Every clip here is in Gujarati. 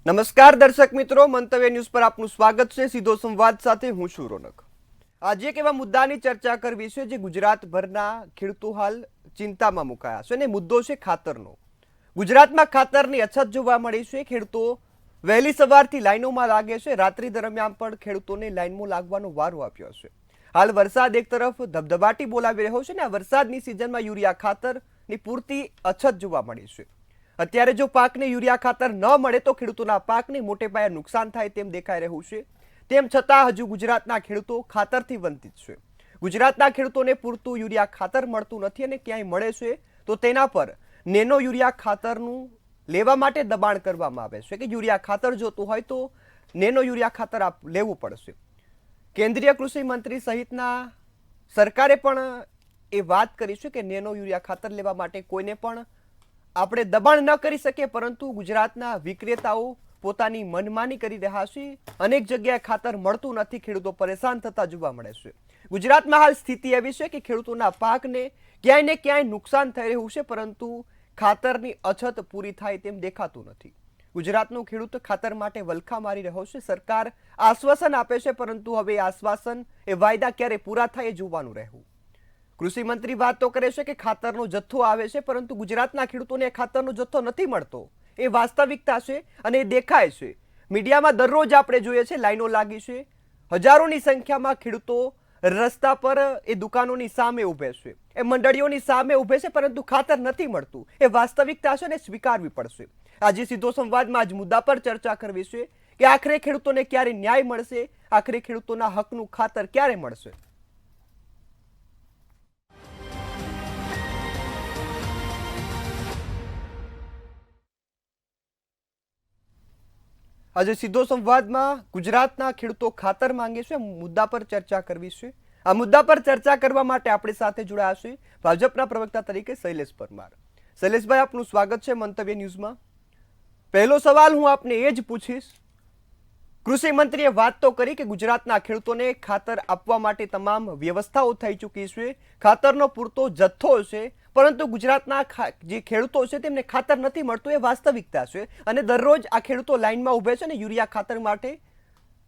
નમસ્કાર દર્શક મિત્રો, મંતવ્ય ન્યૂઝ પર આપનું સ્વાગત છે। સીધો સંવાદ સાથે હું છું રોનક। આજે એક એવા મુદ્દાની ચર્ચા કરવી છે જે ગુજરાતભરના ખેડૂતો હાલ ચિંતામાં મુકાયા છે અને મુદ્દો છે ખાતરનો। ગુજરાતમાં ખાતરની અછત જોવા મળી છે। ખેડૂતો વહેલી સવારથી લાઈનોમાં લાગે છે। રાત્રિ દરમિયાન પણ ખેડૂતોને લાઈનમાં લાગવાનો વારો આપ્યો છે। હાલ વરસાદ એક તરફ ધબધબાટી બોલાવી રહ્યો છે અને આ વરસાદની સિઝનમાં યુરિયા ખાતરની પૂરતી અછત જોવા મળી છે। અત્યારે જો પાકને યુરિયા ખાતર ન મળે તો ખેડૂતોના પાકને મોટે પાયે નુકસાન થાય તેમ દેખાઈ રહ્યું છે। તેમ છતાં હજુ ગુજરાતના ખેડૂતો ખાતરથી વંચિત છે। ગુજરાતના ખેડૂતોને પૂરતું યુરિયા ખાતર મળતું નથી અને ક્યાંય મળે છે તો તેના પર નેનો યુરિયા ખાતરનું લેવા માટે દબાણ કરવામાં આવે છે કે યુરિયા ખાતર જોતું હોય તો નેનો યુરિયા ખાતર લેવું પડશે। કેન્દ્રીય કૃષિ મંત્રી સહિતના સરકારે પણ એ વાત કરી છે કે નેનો યુરિયા ખાતર લેવા માટે કોઈને પણ આપણે દબાણ ન કરી શકીએ, પરંતુ ગુજરાતના વિક્રેતાઓ પોતાની મનમાની કરી રહ્યા છે। અનેક જગ્યાએ ખાતર મળતું નથી, ખેડૂતો પરેશાન થતા જોવા મળે છે। ગુજરાતમાં હાલ સ્થિતિ એવી છે કે ખેડૂતોના પાકને ક્યાંય ને ક્યાંય નુકસાન થઈ રહ્યું છે, પરંતુ ખાતરની અછત પૂરી થાય તેમ દેખાતું નથી। ગુજરાતનો ખેડૂત ખાતર માટે વલખા મારી રહ્યો છે। સરકાર આશ્વાસન આપે છે, પરંતુ હવે આશ્વાસન એ વાયદા ક્યારે પૂરા થાય એ જોવાનું રહ્યું। કૃષિ મંત્રી વાત તો કરે છે કે ખાતરનો જથ્થો આવે છે, પરંતુ ગુજરાતના ખેડૂતોને ખાતરનો જથ્થો નથી મળતો। એ વાસ્તવિકતા છે અને એ દેખાય છે। મીડિયામાં દરરોજ આપણે જોઈએ છે લાઈનો લાગી છે, હજારોની સંખ્યામાં ખેડૂતો રસ્તા પર એ દુકાનોની સામે ઊભે છે, એ મંડળીઓની સામે ઊભે છે, પરંતુ ખાતર નથી મળતું। એ વાસ્તવિકતા છે ને સ્વીકારવી પડશે। આજે સીધો સંવાદમાં આજ મુદ્દા પર ચર્ચા કરવી છે કે આખરે ખેડૂતોને ક્યારે ન્યાય મળશે, આખરે ખેડૂતોના હકનું ખાતર ક્યારે મળશે। આજે સીધો સંવાદમાં ગુજરાતના ખેડૂતો ખાતર માંગે છે, મુદ્દા પર ચર્ચા કરવી છે। આ મુદ્દા પર ચર્ચા કરવા માટે આપણી સાથે જોડાયા છે ભાજપના પ્રવક્તા તરીકે શૈલેષ પરમાર। શૈલેષભાઈ, આપનું સ્વાગત છે મંતવ્ય ન્યૂઝમાં। પહેલો સવાલ હું આપને એ જ પૂછીશ, કૃષિ મંત્રીએ વાત તો કરી કે ગુજરાતના ખેડૂતોને ખાતર આપવા માટે તમામ વ્યવસ્થાઓ થઈ ચૂકી છે, ખાતરનો પૂરતો જથ્થો છે, પરંતુ ગુજરાતના જે ખેડૂતો છે તેમને ખાતર નથી મળતું। એ વાસ્તવિકતા છે અને દરરોજ આ ખેડૂતો લાઈનમાં ઊભે છે અને યુરિયા ખાતર માટે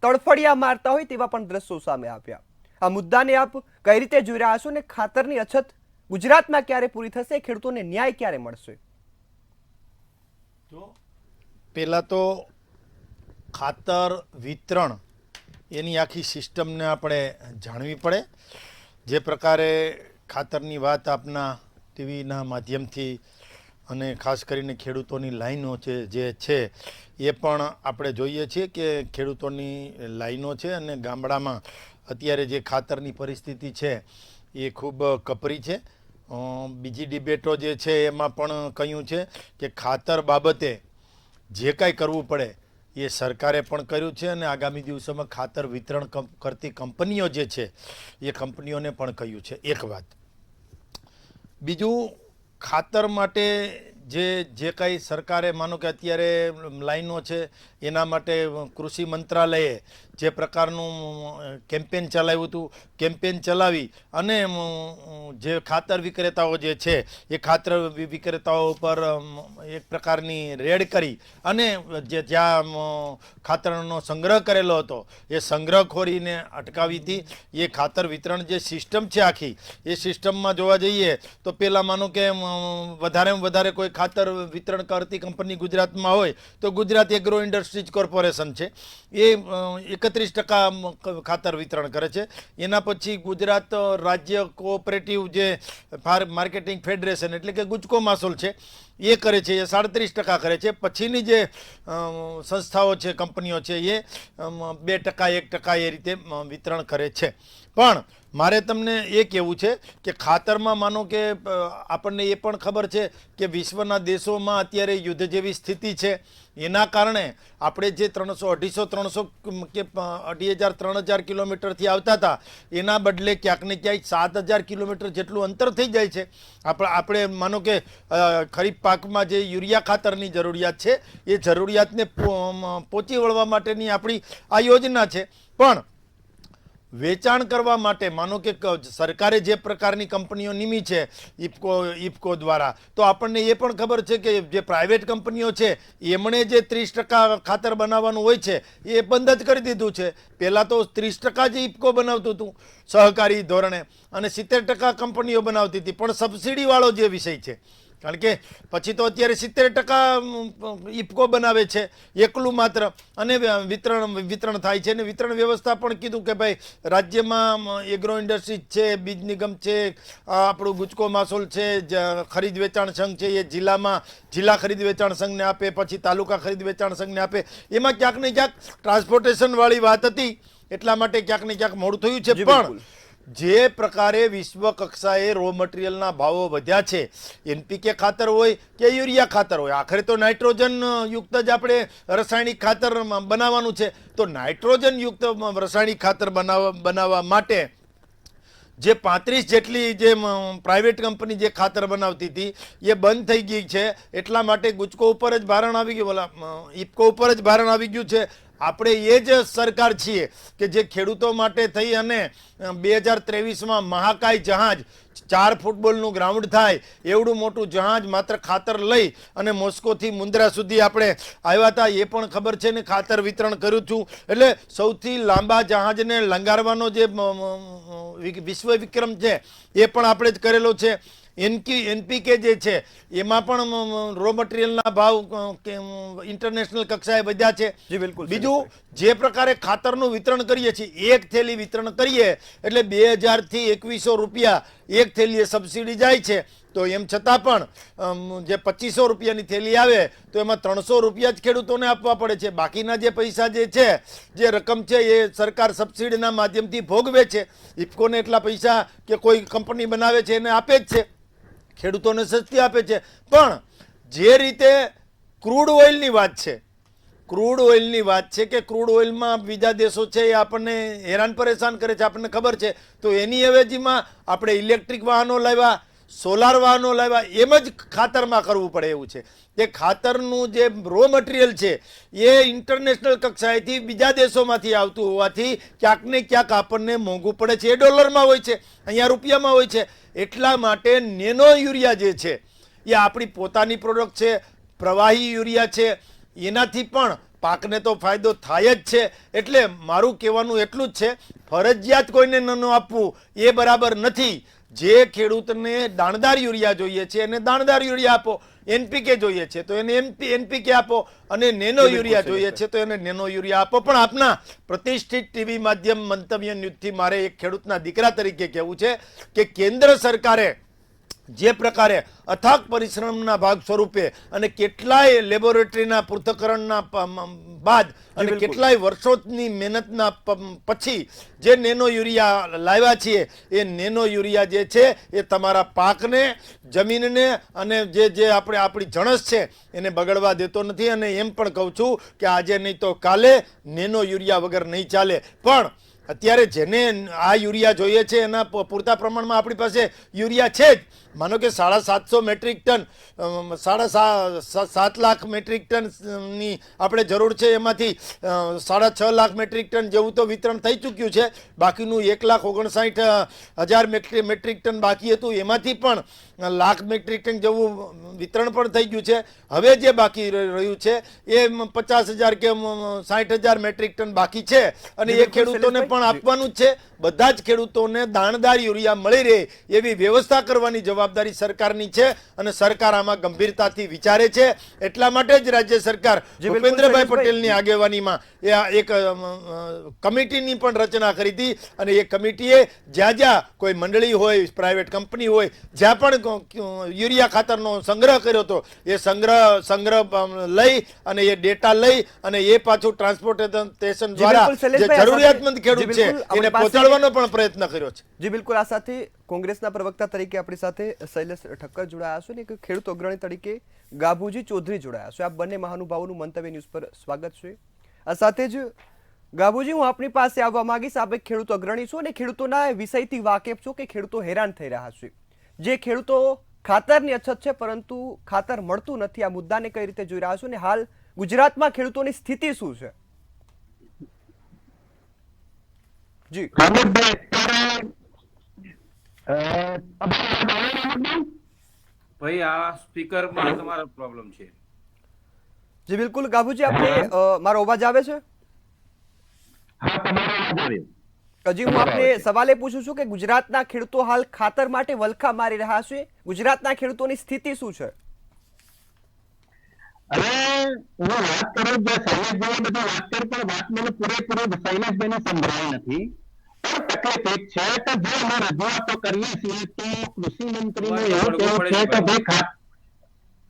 તડફડિયા મારતા હોય તેવા પણ દ્રશ્યો સામે આવ્યા। આ મુદ્દાને આપ કઈ રીતે જોઈ રહ્યા છો અને ખાતરની અછત ગુજરાતમાં ક્યારે પૂરી થશે, ખેડૂતોને ન્યાય ક્યારે મળશે? પહેલાં તો ખાતર વિતરણ એની આખી સિસ્ટમને આપણે જાણવી પડે। જે પ્રકારે ખાતરની વાત આપના ટીવીના માધ્યમથી અને ખાસ કરીને ખેડૂતોની લાઈનો છે જે છે એ પણ આપણે જોઈએ છીએ કે ખેડૂતોની લાઈનો છે અને ગામડામાં અત્યારે જે ખાતરની પરિસ્થિતિ છે એ ખૂબ કપરી છે। બીજી ડિબેટો જે છે એમાં પણ કહ્યું છે કે ખાતર બાબતે જે કાંઈ કરવું પડે એ સરકારે પણ કર્યું છે અને આગામી દિવસોમાં ખાતર વિતરણ કરતી કંપનીઓ જે છે એ કંપનીઓને પણ કહ્યું છે। એક વાત, બીજું, ખાતર માટે જે કાંઈ સરકારે માનો કે અત્યારે લાઈનો છે એના માટે કૃષિ મંત્રાલયે જે પ્રકારનું કેમ્પેન ચલાવ્યું હતું, કેમ્પેન ચલાવી અને જે ખાતર વિક્રેતાઓ જે છે એ ખાતર વિક્રેતાઓ પર એક પ્રકારની રેડ કરી અને જ્યાં ખાતરનો સંગ્રહ કરેલો હતો એ સંગ્રહખોરીને અટકાવી હતી। એ ખાતર વિતરણ જે સિસ્ટમ છે આખી, એ સિસ્ટમમાં જોવા જઈએ તો પહેલાં માનો કે વધારેમાં વધારે કોઈ ખાતર વિતરણ કરતી કંપની ગુજરાતમાં હોય તો ગુજરાત એગ્રો ઇન્ડસ્ટ્રીઝ કોર્પોરેશન છે, એ 31% ખાતર વિતરણ કરે છે। એના પછી ગુજરાત રાજ્ય કોઓપરેટિવ જે માર્કેટિંગ ફેડરેશન એટલે કે ગુજકો માસોલ છે એ કરે છે, એ 37% કરે છે। પછીની જે સંસ્થાઓ છે, કંપનીઓ છે એ 2% 1% એ રીતે વિતરણ કરે છે। પણ મારે તમને એ કહેવું છે કે ખાતરમાં માનો કે આપણને એ પણ ખબર છે કે વિશ્વના દેશોમાં અત્યારે યુદ્ધ જેવી સ્થિતિ છે, એના કારણે આપણે જે 250-300 કે 2,000-3,000 કિલોમીટરથી આવતા હતા એના બદલે ક્યાંક ને ક્યાંક 7,000 કિલોમીટર જેટલું અંતર થઈ જાય છે। આપણે માનો કે ખરીફ પાકમાં જે યુરિયા ખાતરની જરૂરિયાત છે એ જરૂરિયાતને પહોંચી વળવા માટેની આપણી આ યોજના છે। પણ વેચાણ કરવા માટે માનો કે સરકારે જે પ્રકારની કંપનીઓ નિમી છે ઇફકો દ્વારા, તો આપણને એ પણ ખબર છે કે જે પ્રાઇવેટ કંપનીઓ છે એમણે જે 30% ખાતર બનાવવાનું હોય છે એ બંધ જ કરી દીધું છે. પહેલાં તો 30% જ ઇફકો બનાવતું હતું સહકારી ધોરણે, અને 70% કંપનીઓ બનાવતી હતી, પણ સબસિડીવાળો જે વિષય છે. કારણ કે પછી તો અત્યારે 70% ઇફકો બનાવે છે એકલું માત્ર, અને વિતરણ થાય છે. અને વિતરણ વ્યવસ્થા પણ કીધું કે ભાઈ રાજ્યમાં એગ્રો ઇન્ડસ્ટ્રીઝ છે, બીજ નિગમ છે, આપણું ગુજકો માસોલ છે, ખરીદ વેચાણ સંઘ છે, એ જિલ્લા ખરીદ વેચાણ સંઘને આપે, પછી તાલુકા ખરીદ વેચાણ સંઘને આપે. એમાં ક્યાંક ને ક્યાંક ટ્રાન્સપોર્ટેશન વાળી વાત હતી, એટલા માટે ક્યાંક ને ક્યાંક મોડું થયું છે. પણ જે પ્રકારે વિશ્વ કક્ષાએ રો મટીરિયલના ભાવો વધ્યા છે, એનપીકે ખાતર હોય કે યુરિયા ખાતર હોય, આખરે તો નાઇટ્રોજન યુક્ત જ આપણે રાસાયણિક ખાતર બનાવવાનું છે. તો નાઇટ્રોજન યુક્ત રાસાયણિક ખાતર બનાવવા માટે જે 35 જેટલી જે પ્રાઇવેટ કંપની જે ખાતર બનાવતી હતી એ બંધ થઈ ગઈ છે. એટલા માટે ગુજકો ઉપર જ ભારણ આવી ગયું, ઇફકો ઉપર જ ભારણ આવી ગયું છે. આપણે એ જ સરકાર છીએ કે જે ખેડૂતો માટે થઈ અને 2023માં મહાકાય જહાજ 4 ફૂટબોલનું ગ્રાઉન્ડ થાય એવડું મોટું જહાજ માત્ર ખાતર લઈ અને મોસ્કોથી મુન્દ્રા સુધી આપણે આવ્યા હતા, એ પણ ખબર છે ને. ખાતર વિતરણ કર્યું છું, એટલે સૌથી લાંબા જહાજને લંગારવાનો જે વિશ્વ વિક્રમ છે એ પણ આપણે જ કરેલો છે. એનપીકે જે છે એમાં પણ રો મટીરિયલના ભાવ ઇન્ટરનેશનલ કક્ષાએ વધ્યા છે. બીજું, જે પ્રકારે ખાતરનું વિતરણ કરીએ છીએ, એક થેલી વિતરણ કરીએ એટલે 2000 થી 2100 રૂપિયા એક થેલીએ સબસિડી જાય છે. તો એમ છતાં પણ જે 2500 રૂપિયાની થેલી આવે તો એમાં 300 રૂપિયા જ ખેડૂતોને આપવા પડે છે. બાકીના જે પૈસા જે છે, જે રકમ છે, એ સરકાર સબસિડીના માધ્યમથી ભોગવે છે. ઇફકોને એટલા પૈસા કે કોઈ કંપની બનાવે છે એને આપે જ છે, ખેડૂતોને સસ્તી આપે છે. પણ જે રીતે ક્રૂડ ઓઇલની વાત છે, કે ક્રૂડ ઓઇલમાં બીજા દેશો છે એ આપણને હેરાન પરેશાન કરે છે, આપણને ખબર છે. તો એની અવેજીમાં આપણે ઇલેક્ટ્રિક વાહનો લાવ્યા, સોલાર વાહનો લાવ્યા, એમ જ ખાતરમાં કરવું પડે એવું છે. તે ખાતરનું જે રો મટીરિયલ છે એ ઇન્ટરનેશનલ કક્ષાએથી બીજા દેશોમાંથી આવતું હોવાથી ક્યાંક ને ક્યાંક આપણને મોંઘું પડે છે. એ ડોલરમાં હોય છે, અહીંયા રૂપિયામાં હોય છે. એટલા માટે નેનો યુરિયા જે છે એ આપણી પોતાની પ્રોડક્ટ છે, પ્રવાહી યુરિયા છે, એનાથી પણ પાકને તો ફાયદો થાય જ છે. એટલે મારું કહેવાનું એટલું જ છે, ફરજિયાત કોઈને ન આપવું એ બરાબર નથી. જે ખેડૂતને દાણદાર યુરિયા જોઈએ છે એને દાણદાર યુરિયા આપો, એનપીકે જોઈએ છે તો એને એનપીકે આપો, અને નેનો યુરિયા જોઈએ છે તો એને નેનો યુરિયા આપો. પણ આપના પ્રતિષ્ઠિત ટીવી માધ્યમ મંતવ્ય ન્યૂઝથી મારે એક ખેડૂતના દીકરા તરીકે કહેવું છે કે કેન્દ્ર સરકારે જે પ્રકારે અથાગ પરિશ્રમના ભાગ સ્વરૂપે અને કેટલાય લેબોરેટરીના પૃથ્થકરણના બાદ અને કેટલાય વર્ષોની મહેનતના પછી જે નેનો યુરિયા લાવ્યા છીએ, એ નેનો યુરિયા જે છે એ તમારા પાકને, જમીનને અને જે આપણી જણસ છે એને બગડવા દેતો નથી. અને એમ પણ કહું છું કે આજે નહીં તો કાલે નેનો યુરિયા વગર નહીં ચાલે. પણ અત્યારે જેને આ યુરિયા જોઈએ છે એના પૂરતા પ્રમાણમાં આપણી પાસે યુરિયા છે જ. માનો કે 750 મેટ્રિક ટન, 7.5 લાખ મેટ્રિક ટનની આપણે જરૂર છે, એમાંથી 6.5 લાખ મેટ્રિક ટન જેવું તો વિતરણ થઈ ચૂક્યું છે. બાકીનું 1,59,000 મેટ્રિક ટન બાકી હતું, એમાંથી પણ 1 લાખ મેટ્રિક ટન જેવું વિતરણ પણ થઈ ગયું છે. હવે જે બાકી રહ્યું છે એ 50,000 કે 60,000 મેટ્રિક ટન બાકી છે, અને એ ખેડૂતોને પણ આપવાનું જ છે. બધા જ ખેડૂતોને દાણદાર યુરિયા મળી રહે એવી વ્યવસ્થા કરવાની જવાબદારી સરકારની છે, અને સરકાર આમાં ગંભીરતાથી વિચારે છે. એટલા માટે જ રાજ્ય સરકાર ભૂપેન્દ્રભાઈ પટેલની આગેવાનીમાં એક કમિટીની પણ રચના કરી હતી, અને એ કમિટીએ જ્યાં કોઈ મંડળી હોય, પ્રાઇવેટ કંપની હોય, જ્યાં પણ યુરિયા ખાતરનો સંગ્રહ કર્યો હતો, એ સંગ્રહ લઈ અને એ ડેટા લઈ અને એ પાછું ટ્રાન્સપોર્ટેશન દ્વારા જે જરૂરિયાતમંદ ખેડૂત છે એને પહોંચાડવાનો પણ પ્રયત્ન કર્યો છે. જી બિલકુલ. આ સાથે કોંગ્રેસના પ્રવક્તા તરીકે આપણી સાથે શૈલેષ ઠક્કર જોડાયા છે, ને એક ખેડૂત અગ્રણી તરીકે ગાભુજી ચૌધરી જોડાયા છે. આ બંને મહાનુભાવોનું મંતવ્ય ન્યૂઝ પર સ્વાગત છે. આ સાથે જ ગાભુજી, હું આપની પાસે આવવા માંગીશ. આપ એક ખેડૂત અગ્રણી છો અને ખેડૂતોના વિષયથી વાકેફ છો કે ખેડૂતો હેરાન થઈ રહ્યા છે. જે ખેડૂતો ખાતરની અછત છે પરંતુ ખાતર મળતું નથી, આ મુદ્દાને કઈ રીતે જોઈ રહ્યા છો, અને હાલ ગુજરાતમાં ખેડૂતોની સ્થિતિ શું છે? જી રમેશભાઈ અત્યારે ભાઈ આ સ્પીકરમાં તમારો પ્રોબ્લેમ છે. જી બિલકુલ ગાભુજી, આપણે મારો અવાજ આવે છે? હા, તમારો અવાજ આવ્યો. હજી હું આપને સવાલ એ પૂછું છું કે ગુજરાતના ખેડૂતો હાલ ખાતર માટે વલખા મારી રહ્યા છે. ગુજરાતના ખેડૂતોની સ્થિતિ શું છે? હવે હું વાત કરું જે શૈલેષભાઈ બધી વાત કરી, પણ વાત મને પૂરેપૂરી શૈલેષભાઈને સંભળાઈ નથી. પણ તકલીફ એક છે કે જે અમે રજૂઆતો કરીએ છીએ તો કૃષિ મંત્રીને એવું કહેવું છે કે ભાઈ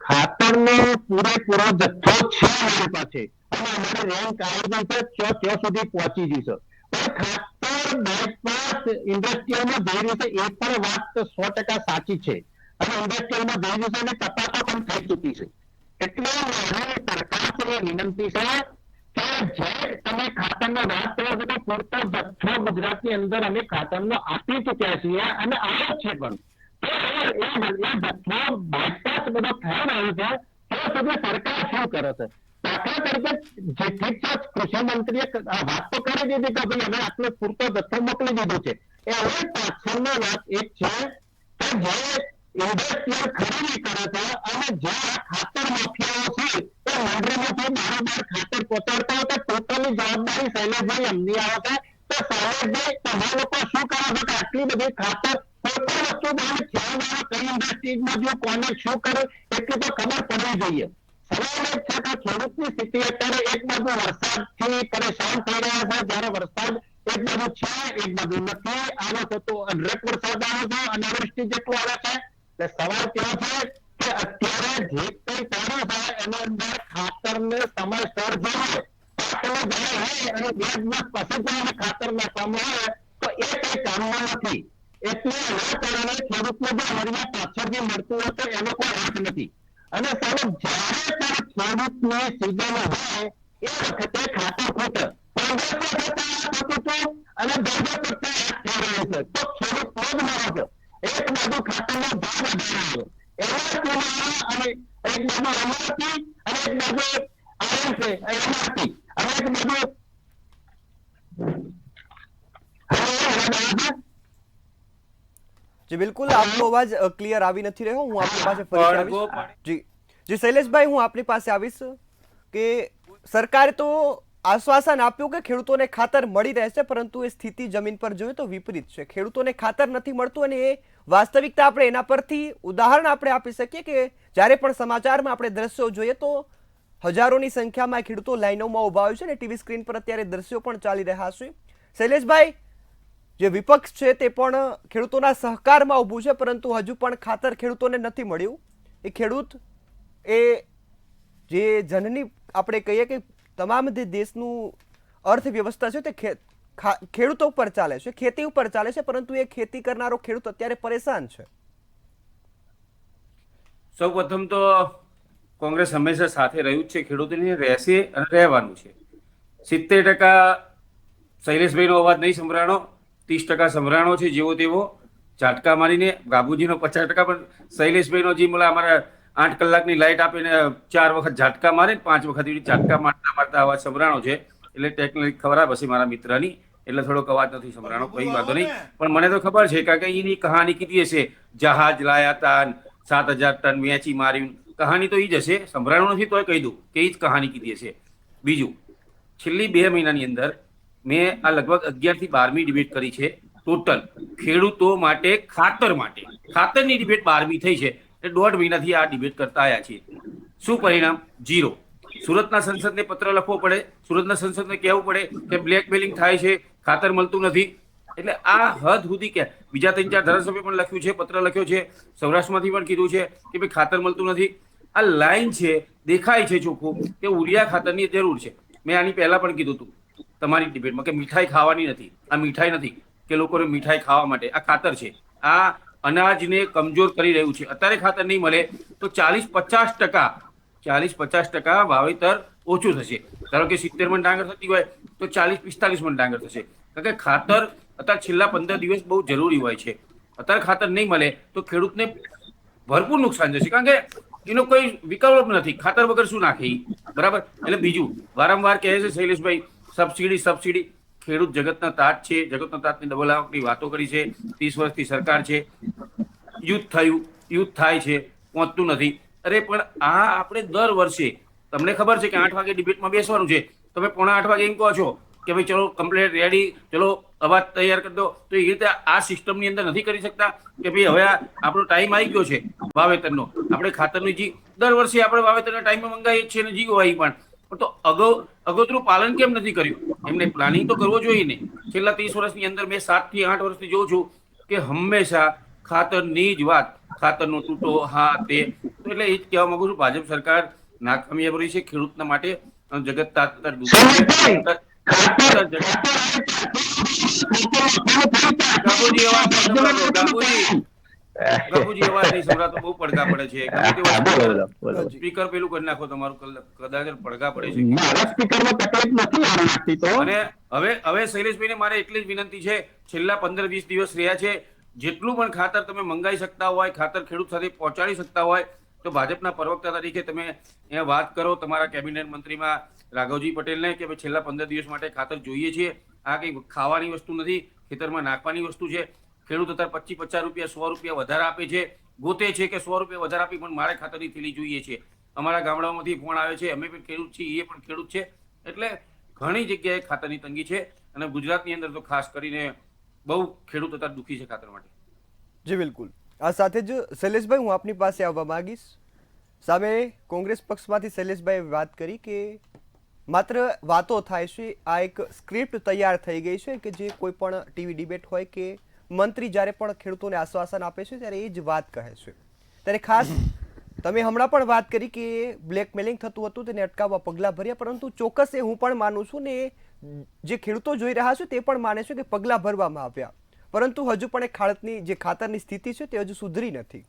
ખાતરનો પૂરેપૂરો જથ્થો છે અમારી પાસે અને અમારે રેન્ક આયોજન છે ત્યાં સુધી પહોંચી જશે. પણ ખાતર બાયપાસ ઇન્ડસ્ટ્રીયલમાં જઈ રહ્યું છે એ પણ વાત 100% સાચી છે અને ઇન્ડસ્ટ્રીયલમાં જઈ રહ્યું છે અને કપાતો પણ થઈ ચૂકી છે. એટલે મારી સરકારશ્રીને વિનંતી છે કે જે તમે ખાતરનો વાત કરો છો તો પૂરતો જથ્થો ગુજરાતની અંદર અમે ખાતરનો આપી ચૂક્યા છીએ અને આવે છે પણ જથ્થો બાયપાસ બધો થઈ રહ્યો છે ત્યાં સુધી સરકાર શું કરે છે? દાખલા તરીકે જે ઠીક છે કૃષિ મંત્રીએ વાત તો કરી દીધી કે ભાઈ અમે આટલો પૂરતો જથ્થો મોકલી દીધો છે. એ હવે પાછળની વાત એક છે કે જે ઇન્ડસ્ટ્રીયલ ખરીદી કરે છે અને જે ખાતર માફિયાઓ છે એ મંડળીમાંથી બારોબાર ખાતર પહોંચાડતા હોય તો ટોટલી જવાબદારી શૈલેષભાઈ એમની આવે છે. તો શૈલેષભાઈ તમે લોકો શું કરો છો કે આટલી બધી ખાતર કોઈ પણ વસ્તુ બહાર ખ્યાલ કઈ ઇન્ડસ્ટ્રીઝમાં જો કોને શું કરે એટલી તો ખબર પડવી જોઈએ. સવાલ એ છે કે ખેડૂતની સ્થિતિ અત્યારે એક બાજુ વરસાદથી પરેશાન થઈ રહ્યા છે, જ્યારે વરસાદ એક બાજુ છે એક બાજુ નથી આવે છે તો અઢળક વરસાદ આવે છે અનાવૃષ્ટિ જેટલો આવે છે. એટલે સવાલ કેવો છે કે અત્યારે જે કઈ કર્યું છે એના અંદર ખાતરને સમયસર જોઈએ અને 2 દિવસ પછી જો ખાતર નાખવામાં આવે તો એ કઈ કામમાં નથી. એટલે એના કારણે ખેડૂતને જે મળ્યા પાછળથી મળતું હોય તો એનો કોઈ હાથ નથી. અને સાહેબ જ્યારે પણ ખેડૂતની સીઝન હોય એ વખતે ખાતર ખૂટે અને દરજ્જો કરતા થઈ રહ્યું છે તો ખેડૂત જ મળે છે. એક બાજુ ખાતરનો ભાવ વધારાયો એના તુલનામાં અને એક બાજુ રમતથી અને એક બાજુ આયન છે એમાંથી અને એક બાજુ જી બિલકુલ, આપનો અવાજ ક્લિયર આવી નથી રહ્યો. હું આપની પાસે ફરીથી આવીશ. જી જી શૈલેષભાઈ, હું આપની પાસે આવીશ કે સરકારે તો આશ્વાસન આપ્યું કે ખેડૂતોને ખાતર મળી રહેશે, પરંતુ એ સ્થિતિ જમીન પર જોઈએ તો વિપરીત છે. ખેડૂતોને ખાતર નથી મળતું અને એ વાસ્તવિકતા આપણે એના પરથી ઉદાહરણ આપણે આપી શકીએ કે જ્યારે પણ સમાચારમાં આપણે દ્રશ્યો જોઈએ તો હજારોની સંખ્યામાં ખેડૂતો લાઈનોમાં ઉભા હોય છે અને ટીવી સ્ક્રીન પર અત્યારે દ્રશ્યો પણ ચાલી રહ્યા છે. શૈલેષભાઈ, જે વિપક્ષ છે તે પણ ખેડૂતોના સહકારમાં ઊભું છે, પરંતુ હજુ પણ ખાતર ખેડૂતોને નથી મળ્યું. એ ખેડૂત એ જે જનની આપણે કહીએ કે તમામ જે દેશનું અર્થવ્યવસ્થા છે તે ખેડૂતો ઉપર ચાલે છે, ખેતી ઉપર ચાલે છે, પરંતુ એ ખેતી કરનારો ખેડૂત અત્યારે પરેશાન છે. સૌ પ્રથમ તો કોંગ્રેસ હંમેશા સાથે રહ્યું છે, ખેડૂતોની રહેશે અને રહેવાનું છે. 70% શૈલેષભાઈનો અવાજ નહીં સંભળાણો, 30% સંભળાણો છે જેવો તેવો ઝાટકા મારીને. ગાબુજીનો 50%, પણ શૈલેષભાઈનો જે મળે અમારા 8 કલાકની લાઇટ આપીને 4 વખત ઝાટકા મારે 5 વખત એવી ઝાટકા મારતા મારતા અવાજ સંભળાણો છે. એટલે ટેકનિક ખબર હશે મારા મિત્રની, એટલે થોડોક અવાજ નથી સંભળાણો, કઈ વાંધો નહીં. પણ મને તો ખબર છે કારણ કે એની કહાની કીધી હશે, જહાજ લાયા તા 7000 ટન વેચી માર્યું, કહાની તો એ જ હશે. સંભળાણું નથી તોય કહી દઉં કે એ જ કહાની કીધી હશે. બીજું, છેલ્લી 2 મહિનાની અંદર મેં આ લગભગ 11 થી 12મી ડિબેટ કરી છે ટોટલ ખેડૂતો માટે, ખાતરની ડિબેટ 12મી થઈ છે. એટલે 1.5 મહિનાથી આ ડિબેટ કરતા આવ્યા છીએ. શું પરિણામ? 0. સુરતના સંસદને પત્ર લખવો પડે, સુરતના સંસદને કહેવું પડે કે બ્લેકમેલિંગ થાય છે, ખાતર મળતું નથી. એટલે આ હદ સુધી કે બીજા 3-4 ધારાસભ્ય પણ લખ્યું છે, પત્ર લખ્યો છે, સૌરાષ્ટ્રમાંથી પણ કીધું છે કે ભાઈ ખાતર મળતું નથી. આ લાઈન છે, દેખાય છે ચોખ્ખું કે ઉરિયા ખાતરની જરૂર છે. મેં આની પહેલા પણ કીધું હતું તમારી ડિબેટમાં કે મીઠાઈ ખાવાની નથી. આ મીઠાઈ નથી કે લોકોને મીઠાઈ ખાવા માટે, આ ખાતર છે. આ અનાજને કમજોર કરી રહ્યું છે. અત્યારે ખાતર નહીં મળે તો 40-50% વાવેતર ઓછું થશે. ધારો કે 70 મણ ડાંગર થતી હોય તો 40-45 મણ ડાંગર થશે. કારણ કે ખાતર અત્યારે છેલ્લા 15 દિવસ બહુ જરૂરી હોય છે. અત્યારે ખાતર નહીં મળે તો ખેડૂતને ભરપૂર નુકસાન જશે, કારણ કે એનો કોઈ વિકલ્પ નથી. ખાતર વગર શું નાખે, બરાબર? એટલે બીજું, વારંવાર કહે છે શૈલેષભાઈ સબસિડી, ખેડૂત જગતના તાત છે, જગતના તાતની ડબલ આવકની વાતો કરી છે, 30 વર્ષથી સરકાર છે, યુદ્ધ થાય છે, પહોંચતું નથી. અરે પણ આ આપણે દર વર્ષે, તમને ખબર છે કે 8 વાગે ડિબેટમાં બેસવાનું છે, તમે 7:45 વાગે એમ કહો છો કે ભાઈ ચલો કમ્પ્લેટ રેડી, ચલો અવાજ તૈયાર કરી દો. તો એ રીતે આ સિસ્ટમની અંદર નથી કરી શકતા કે ભાઈ હવે આપણો ટાઈમ આવી ગયો છે વાવેતરનો, આપણે ખાતરની દર વર્ષે આપણે વાવેતરના ટાઈમમાં મંગાવીએ છીએ ને જીવાય પણ તો અગોતરું પાલન કેમ નથી કર્યું? એમને પ્લાનિંગ તો કરવો જોઈએ ને. છેલ્લા 30 વર્ષની અંદર મેં 7 થી 8 વર્ષથી જોઉં છું કે હંમેશા ખાતરની જ વાત, ખાતરનો તૂટો, હા તે. તો એટલે એ જ કહેવા માંગુ છું, ભાજપ સરકાર નાકામયાબ રહી છે ખેડૂતના માટે. જગત તાત્કાલિક ગાબુજી અવાજ નહીં સંભળાતો, ગાબુજી અવાજ નહીં સંભળાતો, બહુ પડઘા પડે છે. સ્પીકર પેલું કરી નાખો તમારું, કદાચ પડઘા પડે છે. અને હવે શૈલેષભાઈને મારે એટલી જ વિનંતી છે, છેલ્લા 15-20 દિવસ રહ્યા છે, જેટલું પણ ખાતર તમે મંગાવી શકતા હોય, ખાતર ખેડૂત સાથે પહોંચાડી શકતા હોય, તો ભાજપના પ્રવક્તા તરીકે તમે અહીંયા વાત કરો તમારા કેબિનેટ મંત્રીમાં રાઘવજી પટેલને કે ભાઈ છેલ્લા 15 દિવસ માટે ખાતર જોઈએ છે. આ કંઈ ખાવાની વસ્તુ નથી, ખેતરમાં નાખવાની વસ્તુ છે. ખેડૂત અત્યારે 25-50 રૂપિયા, 100 રૂપિયા વધારે આપે છે, ગોતે છે કે 100 રૂપિયા વધારે આપી પણ મારે ખાતરની થેલી જોઈએ છે. અમારા ગામડાઓમાંથી ફોન આવે છે, અમે પણ ખેડૂત છીએ, એ પણ ખેડૂત છે. એટલે ઘણી જગ્યાએ ખાતરની તંગી છે અને ગુજરાતની અંદર તો ખાસ કરીને બહુ ખેડૂત અત્યારે દુઃખી છે ખાતર માટે. જી બિલકુલ. આ સાથે જ શૈલેષભાઈ, હું આપની પાસે આવવા માંગીશ. સામે કોંગ્રેસ પક્ષમાંથી શૈલેષભાઈએ વાત કરી કે માત્ર વાતો થાય છે, આ એક સ્ક્રિપ્ટ તૈયાર થઈ ગઈ છે કે જે કોઈ પણ ટીવી ડિબેટ હોય કે મંત્રી જ્યારે પણ ખેડૂતોને આશ્વાસન આપે છે ત્યારે એ જ વાત કહે છે. ત્યારે ખાસ તમે હમણાં પણ વાત કરી કે બ્લેકમેલિંગ થતું હતું તેને અટકાવવા પગલાં ભર્યા, પરંતુ ચોક્કસ એ હું પણ માનું છું ને જે ખેડૂતો જોઈ રહ્યા છે તે પણ માને છે કે પગલાં ભરવામાં આવ્યા, પરંતુ હજુ પણ એ ખાતરની સ્થિતિ છે તે હજુ સુધરી નથી.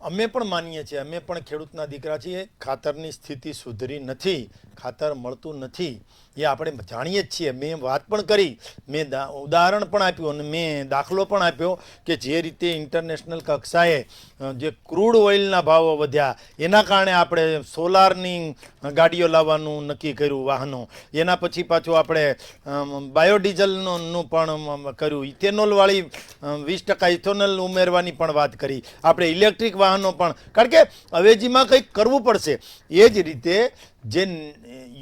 અમે પણ માનીએ છીએ, અમે પણ ખેડૂતના દીકરા છીએ. ખાતરની સ્થિતિ સુધરી નથી, ખાતર મળતું નથી, એ આપણે જાણીએ જ છીએ. મેં વાત પણ કરી, મેં ઉદાહરણ પણ આપ્યું અને મેં દાખલો પણ આપ્યો કે જે રીતે ઇન્ટરનેશનલ કક્ષાએ જે ક્રૂડ ઓઇલના ભાવો વધ્યા એના કારણે આપણે સોલારની ગાડીઓ લાવવાનું નક્કી કર્યું, વાહનો. એના પછી પાછું આપણે બાયોડીઝલનું પણ કર્યું, ઇથેનોલવાળી 20% ઇથેનોલ ઉમેરવાની પણ વાત કરી. આપણે ઇલેક્ટ્રિક વાહનો પણ, કારણ કે અવેજીમાં કંઈક કરવું પડશે. એ જ રીતે જે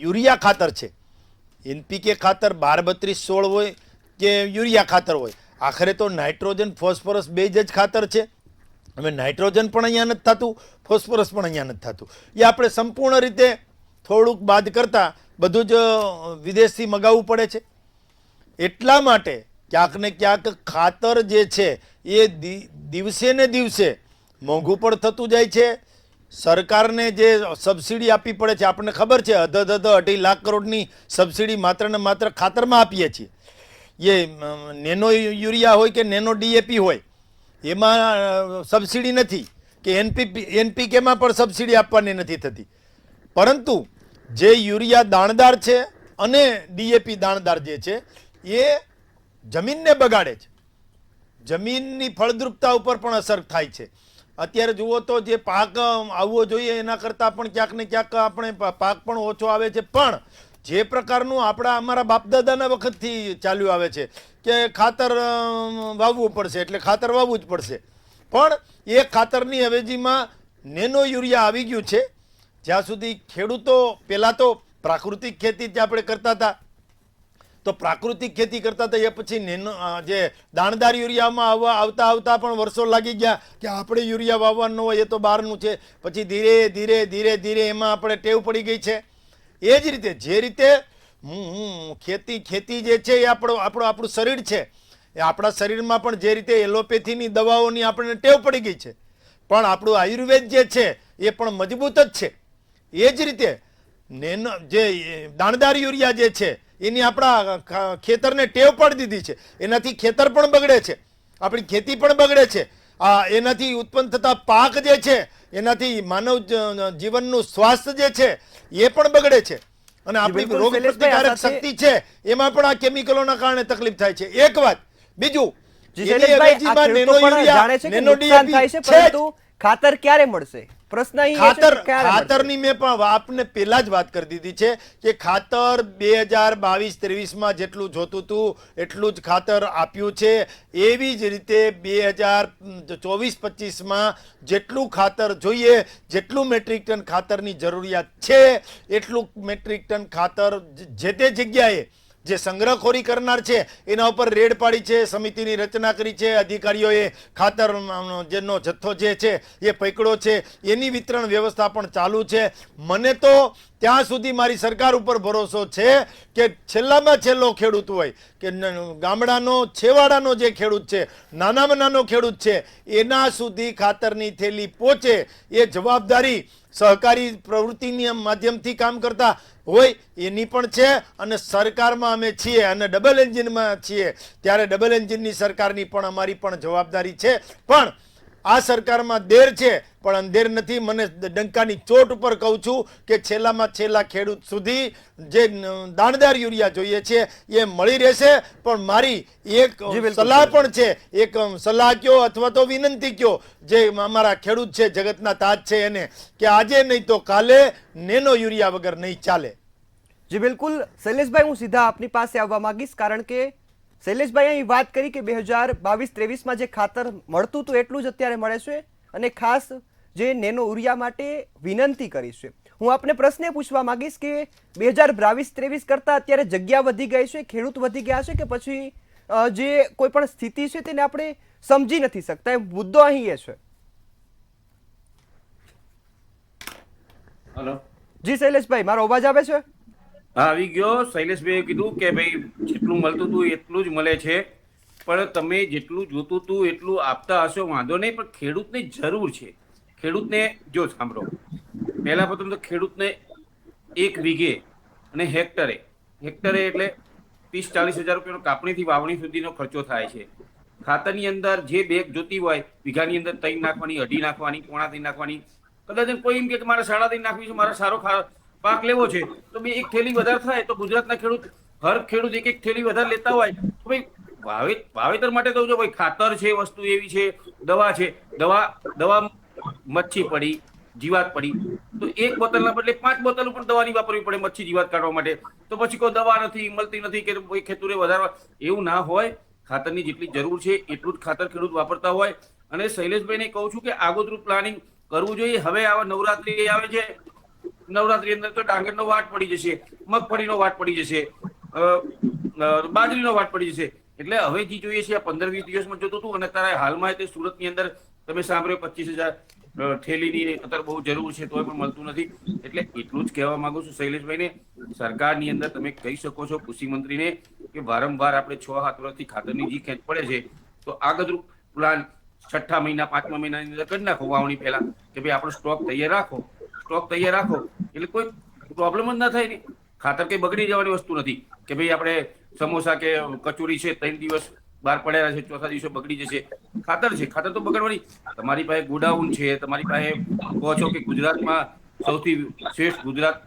યુરિયા ખાતર છે, NPK ખાતર 12-32-16 હોય કે યુરિયા ખાતર હોય, આખરે તો નાઇટ્રોજન ફોસ્ફરસ બે જ ખાતર છે. હવે નાઇટ્રોજન પણ અહીંયા નથી થતું, ફોસ્ફરસ પણ અહીંયા નથી થતું. એ આપણે સંપૂર્ણ રીતે થોડુંક બાદ કરતાં બધું જ વિદેશથી મગાવવું પડે છે. એટલા માટે ક્યાંક ને ક્યાંક ખાતર જે છે એ દિવસે ને દિવસે મોંઘું પણ થતું જાય છે. સરકારને જે સબસિડી આપવી પડે છે, આપણને ખબર છે, 2.5 લાખ કરોડની સબસિડી માત્ર ને માત્ર ખાતરમાં આપીએ છીએ. એ નેનો યુરિયા હોય કે નેનો DAP હોય એમાં સબસિડી નથી, કે NPKમાં પણ સબસિડી આપવાની નથી થતી. પરંતુ જે યુરિયા દાણદાર છે અને DAP દાણદાર જે છે એ જમીનને બગાડે છે, જમીનની ફળદ્રુપતા ઉપર પણ અસર થાય છે. અત્યારે જુઓ તો જે પાક આવવો જોઈએ એના કરતાં પણ ક્યાંક ને ક્યાંક આપણે પાક પણ ઓછો આવે છે. પણ જે પ્રકારનું અમારા બાપદાદાના વખતથી ચાલ્યું આવે છે કે ખાતર વાવવું પડશે એટલે ખાતર વાવવું જ પડશે, પણ એ ખાતરની અવેજીમાં નેનો યુરિયા આવી ગયું છે. જ્યાં સુધી ખેડૂતો પહેલાં તો પ્રાકૃતિક ખેતી જે આપણે કરતા હતા, તો પ્રાકૃતિક ખેતી કરતા હતા, એ પછી જે દાણદાર યુરિયામાં આવતા પણ વર્ષો લાગી ગયા કે આપણે યુરિયા વાવવાનું હોય, એ તો બહારનું છે. પછી ધીરે ધીરે એમાં આપણે ટેવ પડી ગઈ છે. એ જ રીતે જે રીતે ખેતી જે છે એ આપણું શરીર છે, એ આપણા શરીરમાં પણ જે રીતે એલોપેથીની દવાઓની આપણને ટેવ પડી ગઈ છે, પણ આપણું આયુર્વેદ જે છે એ પણ મજબૂત જ છે. એ જ રીતે જે દાણદાર યુરિયા જે છે એની આપણા ખેતરને ટેવ પાડી દીધી છે. એનાથી ખેતર પણ બગડે છે, આપણી ખેતી પણ બગડે છે. એનાથી ઉત્પન્ન થતા પાક જે છે એનાથી માનવ જીવનનું સ્વાસ્થ્ય જે છે એ પણ બગડે છે. અને આપણી રોગ પ્રતિકારક શક્તિ છે એમાં પણ આ કેમિકલોના કારણે તકલીફ થાય છે. એક વાત. બીજું, ખાતર ક્યારે મળશે? પ્રશ્ન અહીં એ છે ખાતર કે ક્યારે મળશે? ખાતરની મેં પણ આપને પહેલા જ વાત કરી દીધી છે કે ખાતર 2022-23માં જેટલું જોતું હતું એટલું જ ખાતર આપ્યું છે. એવી જ રીતે 2024-25માં જેટલું ખાતર જોઈએ, જેટલું મેટ્રિક ટન ખાતરની જરૂરિયાત છે એટલું મેટ્રિક ટન ખાતર જે તે જગ્યાએ જે સંગ્રહખોરી કરનાર છે એના ઉપર રેડ પાડી છે, સમિતિની રચના કરી છે, અધિકારીઓએ ખાતર જેનો જથ્થો જે છે એ પકડ્યો છે, એની વિતરણ વ્યવસ્થા પણ ચાલુ છે. મને તો ત્યાં સુધી મારી સરકાર ઉપર ભરોસો છે કે છેલ્લામાં છેલ્લો ખેડૂત હોય કે ગામડાનો છેવાડાનો જે ખેડૂત છે, નાનામાં નાનો ખેડૂત છે, એના સુધી ખાતરની થેલી પહોંચે એ જવાબદારી સહકારી પ્રવૃત્તિની માધ્યમથી કામ કરતા હોય એની પણ છે. અને સરકારમાં અમે છીએ અને ડબલ એન્જિનમાં છીએ ત્યારે ડબલ એન્જિનની સરકારની પણ અમારી પણ જવાબદારી છે. પણ આ સરકારમાં દેર છે પણ અંધેર નથી. મને ડંકાની ચોટ ઉપર કહું છું કે છેલ્લામાં છેલ્લા ખેડૂત સુધી જે દાણદાર યુરિયા જોઈએ છે એ મળી રહેશે. પણ મારી એક સલાહ પણ છે, એક સલાહ કયો અથવા તો વિનંતી કયો જે અમારા ખેડૂત છે, જગતના તાજ છે એને, કે આજે નહીં તો કાલે નેનો યુરિયા વગર નહીં ચાલે. જી બિલકુલ શૈલેષભાઈ, હું સીધા આપની પાસે આવવા માંગીશ, કારણ કે શૈલેષભાઈ અહીં વાત કરી કે 2022-23માં જે ખાતર મળતું હતું એટલું જ અત્યારે મળે છે અને ખાસ જે નેનો યુરિયા માટે વિનંતી કરી છે. હું આપને પ્રશ્ન પૂછવા માંગીશ કે 2022-23 કરતાં અત્યારે જગ્યા વધી ગઈ છે, ખેડૂત વધી ગયા છે કે પછી જે કોઈ પણ સ્થિતિ છે તેને આપણે સમજી નથી શકતા, એ મુદ્દો અહીં એ છે. હલો, જી શૈલેષભાઈ, મારો અવાજ આવે છે? હા આવી ગયો. શૈલેષભાઈએ કીધું કે ભાઈ જેટલું મળતું હતું એટલું જ મળે છે, પણ તમે જેટલું જોતું હતું એટલું આપતા હશો વાંધો નહીં, પણ ખેડૂતને જરૂર છે. ખેડૂતને જો સાંભળો, પહેલા પ્રથમ તો ખેડૂતને 1 વીઘે અને હેક્ટરે એટલે 30-40 હજાર રૂપિયાનો કાપણીથી વાવણી સુધીનો ખર્ચો થાય છે. ખાતરની અંદર જે બેગ જોતી હોય વીઘાની અંદર 3 નાખવાની, 2.5 નાખવાની, 3.25 નાખવાની, કદાચ કોઈ એમ કે મારે 3.5 નાખવી છે, મારે સારો પાક લેવો છે તો બે 1 થેલી વધારે થાય તો ગુજરાતના ખેડૂત હર ખેડૂત 1 થેલી વધારે લેતા હોય તો ભાઈ વાવેતર માટે તો જો ભાઈ ખાતર છે, વસ્તુ એવી છે, દવા છે, દવા મચ્છી પડી, જીવાત પડી તો 1 બોટલના બદલે 5 બોટલ પણ દવાની વાપરવી પડે મચ્છી જીવાત કાઢવા માટે. તો પછી કોઈ દવા નથી મળતી નથી કે કોઈ ખેતરે વધારવા, એવું ના હોય. ખાતરની જેટલી જરૂર છે એટલું જ ખાતર ખેડૂત વાપરતા હોય. અને શૈલેષભાઈને કહું છું કે આગોતરું પ્લાનિંગ કરવું જોઈએ. હવે આવા નવરાત્રી આવે છે, નવરાત્રી અંદર તો ડાંગરનો વાટ પડી જશે, મગફળીનો વાટ પડી જશે, બાજરીનો વાટ પડી જશે. એટલે હવે જે જોઈએ છે આ 15-20 દિવસમાં જોતું હતું. અને અત્યારે હાલમાં તે સુરતની અંદર તમે સાંભળ્યો 25,000 થેલીની અત્યારે બહુ જરૂર છે તોય પણ મળતું નથી. એટલે એટલું જ કહેવા માંગુ છું શૈલેષભાઈને, સરકારની અંદર તમે કહી શકો છો કૃષિ મંત્રીને કે વારંવાર આપણે 6-7 વર્ષથી ખાતરની જે ખેંચ પડે છે તો આગળનું પ્લાન 6ઠ્ઠા મહિના 5મા મહિનાની અંદર કરી નાખો વાવણી પહેલા કે ભાઈ આપણો સ્ટોક તૈયાર રાખો એટલે કોઈ પ્રોબ્લેમ જ ના થાય ને. ખાતર કઈ બગડી જવાની વસ્તુ નથી કે ભાઈ આપણે સમોસા કે કચોરી છે 3 દિવસ બહાર પડ્યા છે, ચોથા દિવસે બગડી જશે. ખાતર છે, ખાતર તો બગડવાની. તમારી પાસે ગોડાઉન છે, તમારી પાસે કહો છો કે ગુજરાતમાં સૌથી શ્રેષ્ઠ ગુજરાત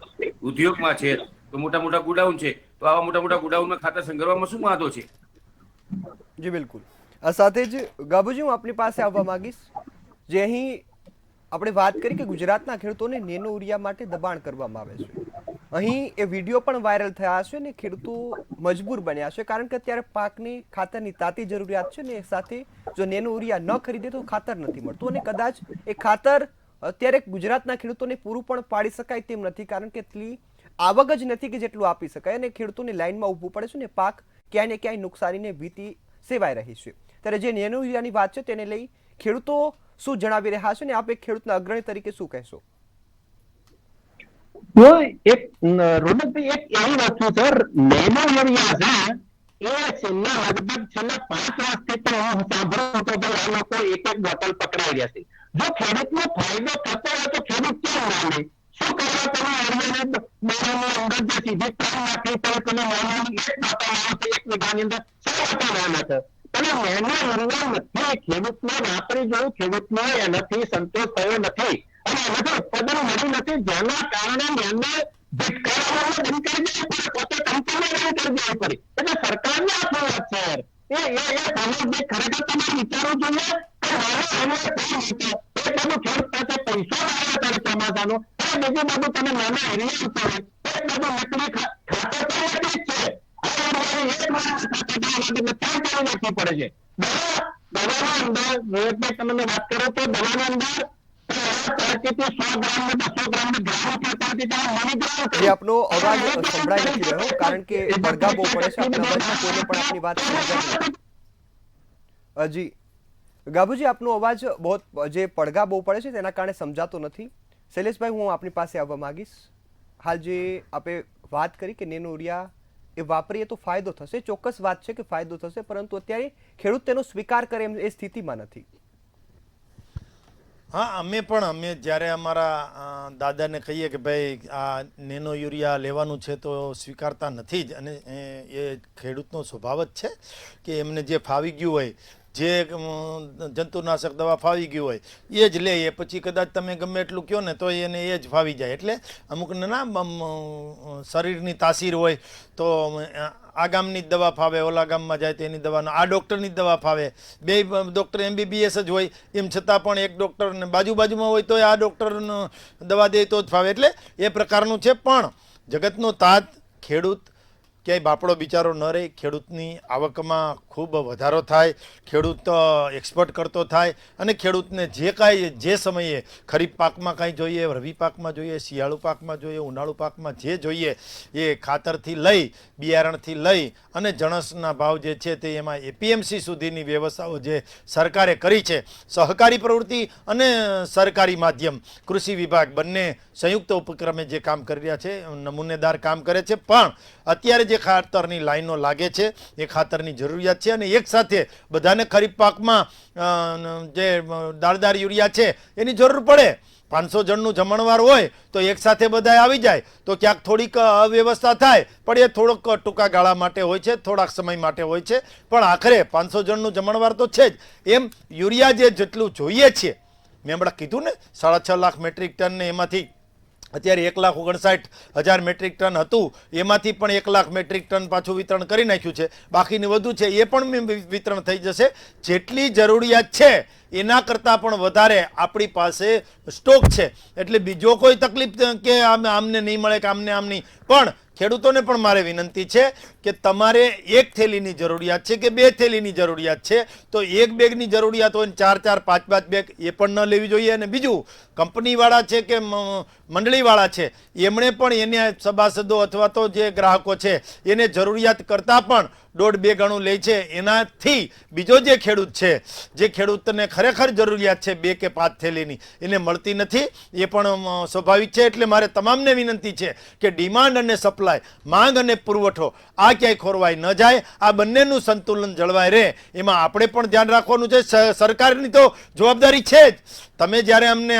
ઉદ્યોગમાં છે તો મોટા ગોડાઉન છે, તો આવા મોટા ગોડાઉનમાં ખાતર સંગ્રહવામાં શું વાંધો છે? જી બિલકુલ. આ સાથે જ ગાબુજી, હું આપની પાસે આવવા માંગીશ. જે અહીં આપણે વાત કરી કે ગુજરાતના ખેડૂતોને નેનો યુરિયા માટે દબાણ કરવામાં આવે છે, અહીં એ વિડીયો પણ વાયરલ થયા છે ને ખેડૂતો મજબૂર બન્યા છે, કારણ કે અત્યારે પાકની ખાતરની તાતી જરૂરિયાત છે ને, સાથે જો નેનો યુરિયા ન ખરીદે તો ખાતર નથી મળતું. અને કદાચ એ ખાતર અત્યારે ગુજરાતના ખેડૂતોને પૂરું પણ પાડી શકાય તેમ નથી, કારણ કે એટલી આવક જ નથી કે જેટલું આપી શકાય. અને ખેડૂતોને લાઇનમાં ઊભું પડે છે ને, પાક ક્યાંય ને ક્યાંય નુકસાનીને ભીતિ સેવાઈ રહી છે. ત્યારે જે નેનો યુરિયાની વાત છે તેને લઈ ખેડૂતો શું જણાવી રહ્યા છે ને આપ એક ખેડૂતના અગ્રણી તરીકે શું કહેશો? રોનકભાઈ, એક એવી વસ્તુ સર, નેનો યુરિયા છે એ છેલ્લા 5 વર્ષથી તો હું સાંભળું તો ભાઈ આ લોકો 1 બોટલ પકડાઈ રહ્યા છે. જો ખેડૂતનો ફાયદો થતો હોય તો ખેડૂત કેમ માને? શું કરવા તમે યુરિયાના દવાની અંદર જે સીધી 3 નાખી તો તમે નાની 1 બોટલ 1 વીઘાની અંદર 100 બોટલ નાના છે. પણ નેનો યુરિયા નથી, ખેડૂતને વાપરી જોયું, ખેડૂતનો એનાથી સંતોષ થયો નથી અને એનાથી ઉત્પાદન મળ્યું નથી, જેના કારણે એને ભટકાવવાનું બંધ કરી દેવું પડે, પોતે કંપની બંધ કરી દેવી પડી. એટલે સરકારની આ વાત છે એ ખરેખર તમારે વિચારવું જોઈએ કે ખેડૂત પાસે પૈસા બધાનું. અને બીજી બાજુ તમે નાના એરિયા ઉપર હોય, એક બાજુ નકલી ખાતર તો એટલી જ છે. આ એરિયાની એક વાર ખાતર નાખી ત્રણ ટાઈમ નાખવી પડે છે. દવાના અંદર રોહિતભાઈ તમને વાત કરો તો દવાના અંદર 100 ગ્રામ ને 200 ગ્રામ ને ગ્રામ પ્રકારથી તમે મોનિટર જે આપનો અવાજ સંભળાઈ નથી રહ્યો કારણ કે પડઘા બહુ પડે છે. આપના અવાજમાં કોઈને પણ આપની વાત સમજાતી નથી. જી ગાભુજી, આપનો અવાજ બહુ જે પડઘા બહુ પડે છે તેના કારણે સમજાતો નથી. શૈલેષભાઈ, હું આપની પાસે આવવા માંગીશ. હાલ જે આપે વાત કરી કે નેનો યુરિયા એ વાપરીએ તો ફાયદો થશે, ચોક્કસ વાત છે કે ફાયદો થશે, પરંતુ અત્યારે ખેડૂત તેનો સ્વીકાર કરે એમ એ સ્થિતિમાં નથી. હા, અમે જ્યારે અમારા દાદાને કહીએ કે ભાઈ આ નેનો યુરિયા લેવાનું છે તો સ્વીકારતા નથી જ. અને એ ખેડૂતનો સ્વભાવ જ છે કે એમને જે ફાવી ગયું હોય, જે જંતુનાશક દવા ફાવી ગયું હોય એ જ લે. એ પછી કદાચ તમે ગમે એટલું કહો ને તો એને એ જ ફાવી જાય. એટલે અમુકને ના શરીરની તાસીર હોય તો આ ગામની જ દવા ફાવે, ઓલા ગામમાં જાય તો એની દવાનો, આ ડૉક્ટરની જ દવા ફાવે. બે ડૉક્ટર MBBS જ હોય, એમ છતાં પણ એક ડૉક્ટરને બાજુમાં હોય તો આ ડૉક્ટરનો દવા દે તો જ ફાવે. એટલે એ પ્રકારનું છે. પણ જગતનો તાત ખેડૂત ક્યાંય બાપડો બિચારો ન રહે, ખેડૂતની આવકમાં ખૂબ વધારો થાય, ખેડૂત એક્સપોર્ટ કરતો થાય, અને ખેડૂતને જે કાંઈ જે સમયે ખરીફ પાકમાં કાંઈ જોઈએ, રવિ પાકમાં જોઈએ, શિયાળુ પાકમાં જોઈએ, ઉનાળુ પાકમાં જે જોઈએ એ ખાતરથી લઈ, બિયારણથી લઈ અને જણસના ભાવ જે છે તે એમાં APMC સુધીની વ્યવસ્થાઓ જે સરકારે કરી છે, સહકારી પ્રવૃત્તિ અને સરકારી માધ્યમ કૃષિ વિભાગ બંને સંયુક્ત ઉપક્રમે જે કામ કરી રહ્યા છે, નમૂનેદાર કામ કરે છે. પણ અત્યારે જે ખાતરની લાઈનો લાગે છે એ ખાતરની જરૂરિયાત છે. અને એક સાથે બધાને ખરીફ પાકમાં જે દાળદાર યુરિયા છે એની જરૂર પડે. 500 જણનું જમણવાર હોય તો એક સાથે બધા આવી જાય તો ક્યાંક થોડીક અવ્યવસ્થા થાય, પણ એ થોડોક ટૂંકા ગાળા માટે હોય છે, થોડાક સમય માટે હોય છે. પણ આખરે 500 જણનું જમણવાર તો છે જ. એમ યુરિયા જેટલું જોઈએ છે, મેં હમણાં કીધું ને 6.5 લાખ મેટ્રિક ટન, ને એમાંથી અત્યારે 1,59,000 મેટ્રિક ટન હતું, એમાંથી પણ 1 લાખ મેટ્રિક ટન પાછું વિતરણ કરી નાખ્યું છે. બાકીની વધુ છે એ પણ વિતરણ થઈ જશે. જેટલી જરૂરિયાત છે એના કરતાં પણ વધારે આપણી પાસે સ્ટોક છે. એટલે બીજો કોઈ તકલીફ કે આમને નહીં મળે કે આમને આમ નહીં. પણ ખેડૂતોને પણ મારે વિનંતી છે કે તમારે એક થેલીની જરૂરિયાત છે કે 2 થેલીની જરૂરિયાત છે તો 1 બેગની જરૂરિયાત હોય ને 4-4, 5-5 બેગ એ પણ ન લેવી જોઈએ. અને બીજું, કંપનીવાળા છે કે મંડળીવાળા છે એમણે પણ એને સભાસદો અથવા તો જે ગ્રાહકો છે એને જરૂરિયાત કરતાં પણ 1.5-2 ગણું લે છે. એનાથી બીજો જે ખેડૂત છે, જે ખેડૂતને ખરેખર જરૂરિયાત છે 2 કે 5 થેલીની, એને મળતી નથી. એ પણ સ્વાભાવિક છે. એટલે મારે તમામને વિનંતી છે કે ડિમાન્ડ અને સપ્લાય, માંગ અને પુરવઠો આ ક્યાંય ખોરવાય ન જાય. આ બંનેનું સંતુલન જળવાય રહે એમાં આપણે પણ ધ્યાન રાખવાનું છે. સરકારની તો જવાબદારી છે જ. તમે જ્યારે અમને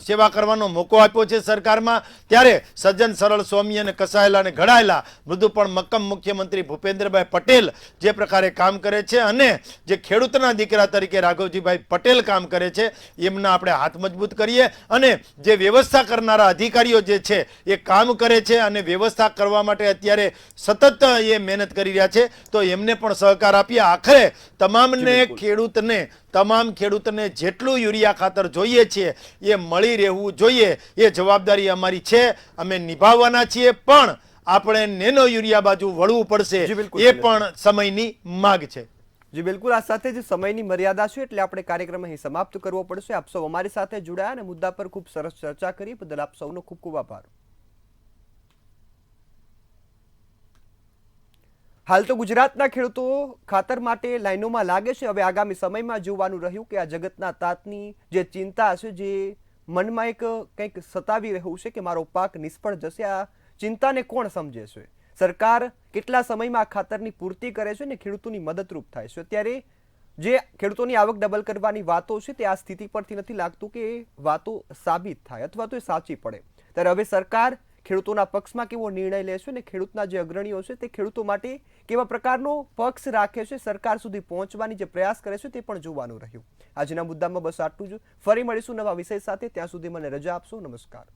સેવા કરવાનો મોકો આપ્યો છે સરકારમાં, ત્યારે સજ્જન, સરળ, સૌમ્ય અને કસાયેલા અને ઘડાયેલા મૃદુ પણ મક્કમ મુખ્યમંત્રી ભૂપેન્દ્રભાઈ પટેલ જે પ્રકારે કામ કરે છે અને જે ખેડૂતના દીકરા તરીકે રાઘવજીભાઈ પટેલ કામ કરે છે, એમના આપણે હાથ મજબૂત કરીએ. અને જે વ્યવસ્થા કરનારા અધિકારીઓ જે છે એ કામ કરે છે અને વ્યવસ્થા કરવા માટે અત્યારે સતત એ મહેનત કરી રહ્યા છે, તો એમને પણ સહકાર આપીએ. આખરે તમામ ખેડૂતને જેટલું યુરિયા ખાતર જોઈએ છે એ મળી રહેવું જોઈએ. એ જવાબદારી અમારી છે, અમે નિભાવવાના છીએ. પણ આપણે નેનો યુરિયા બાજુ વળવું પડશે, એ પણ સમયની માગ છે. જી બિલકુલ, આ સાથે જ સમયની મર્યાદા છે એટલે આપણે કાર્યક્રમ અહીં સમાપ્ત કરવો પડશે. આપ સૌ અમારી સાથે જોડાયા અને મુદ્દા પર ખૂબ સરસ ચર્ચા કરી બદલ આપ સૌનો ખૂબ ખૂબ આભાર. હાલ તો ગુજરાતના ખેડૂતો ખાતર માટે લાઈનોમાં લાગે છે. હવે આગામી સમયમાં જોવાનું રહ્યું કે આ જગતના તાતની જે ચિંતા છે, જે મનમાં એક કંઈક સતાવી રહ્યું છે કે મારો પાક નિષ્ફળ જશે, આ ચિંતાને કોણ સમજે છે? સરકાર કેટલા સમયમાં આ ખાતરની પૂર્તિ કરે છે ને ખેડૂતોની મદદરૂપ થાય છે? અત્યારે જે ખેડૂતોની આવક ડબલ કરવાની વાતો છે તે આ સ્થિતિ પરથી નથી લાગતું કે વાતો સાબિત થાય અથવા તો એ સાચી પડે. ત્યારે હવે સરકાર ખેડૂતોના પક્ષમાં કેવો નિર્ણય લે છે ને ખેડૂતના જે અગ્રણીઓ છે તે ખેડૂતો માટે કેવા પ્રકારનો પક્ષ રાખે છે, સરકાર સુધી પહોંચવાની જે પ્રયાસ કરે છે તે પણ જોવાનું રહ્યું. આજના મુદ્દામાં બસ આટલું જ. ફરી મળીશું નવા વિષય સાથે. ત્યાં સુધી મને રજા આપશો. નમસ્કાર.